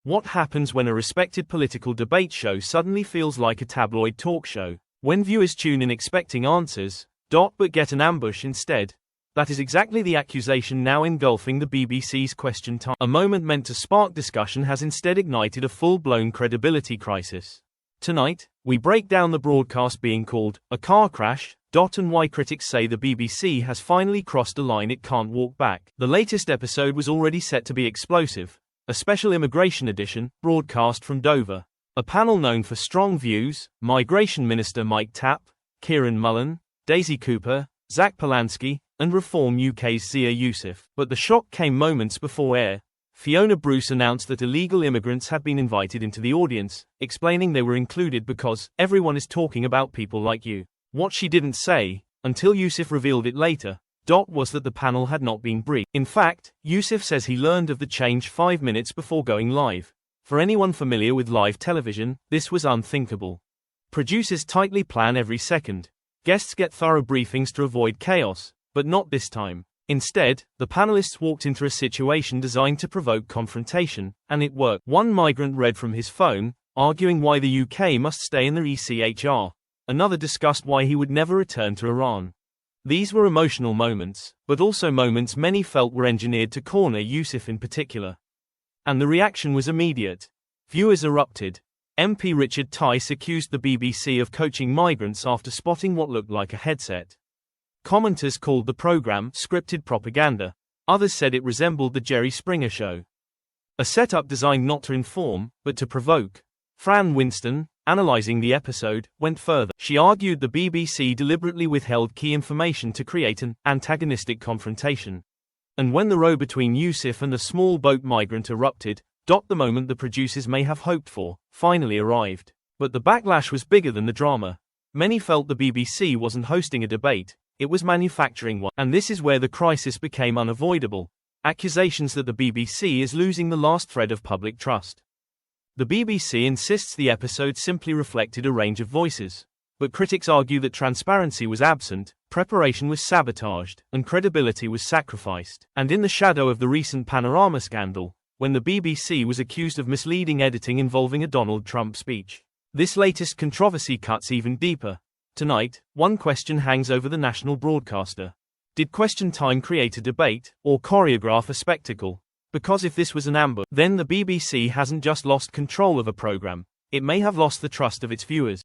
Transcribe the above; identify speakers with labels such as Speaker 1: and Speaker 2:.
Speaker 1: What happens when a respected political debate show suddenly feels like a tabloid talk show? When viewers tune in expecting answers, but get an ambush instead. That is exactly the accusation now engulfing the BBC's Question Time. A moment meant to spark discussion has instead ignited a full-blown credibility crisis. Tonight, we break down the broadcast being called a car crash, and why critics say the BBC has finally crossed a line it can't walk back. The latest episode was already set to be explosive. A special immigration edition, broadcast from Dover. A panel known for strong views, Migration Minister Mike Tapp, Kieran Mullen, Daisy Cooper, Zach Polanski, and Reform UK's Zia Yusuf. But the shock came moments before air. Fiona Bruce announced that illegal immigrants had been invited into the audience, explaining they were included because everyone is talking about people like you. What she didn't say, until Yusuf revealed it later, was that the panel had not been briefed. In fact, Yusuf says he learned of the change 5 minutes before going live. For anyone familiar with live television, this was unthinkable. Producers tightly plan every second. Guests get thorough briefings to avoid chaos, but not this time. Instead, the panelists walked into a situation designed to provoke confrontation, and it worked. One migrant read from his phone, arguing why the UK must stay in the ECHR. Another discussed why he would never return to Iran. These were emotional moments, but also moments many felt were engineered to corner Yusuf in particular. And the reaction was immediate. Viewers erupted. MP Richard Tice accused the BBC of coaching migrants after spotting what looked like a headset. Commenters called the programme scripted propaganda. Others said it resembled the Jerry Springer Show. A setup designed not to inform, but to provoke. Fran Winston, analysing the episode, went further. She argued the BBC deliberately withheld key information to create an antagonistic confrontation. And when the row between Yusuf and the small boat migrant erupted, the moment the producers may have hoped for, finally arrived. But the backlash was bigger than the drama. Many felt the BBC wasn't hosting a debate, it was manufacturing one. And this is where the crisis became unavoidable. Accusations that the BBC is losing the last thread of public trust. The BBC insists the episode simply reflected a range of voices. But critics argue that transparency was absent, preparation was sabotaged, and credibility was sacrificed. And in the shadow of the recent Panorama scandal, when the BBC was accused of misleading editing involving a Donald Trump speech, this latest controversy cuts even deeper. Tonight, one question hangs over the national broadcaster. Did Question Time create a debate, or choreograph a spectacle? Because if this was an ambush, then the BBC hasn't just lost control of a program, it may have lost the trust of its viewers.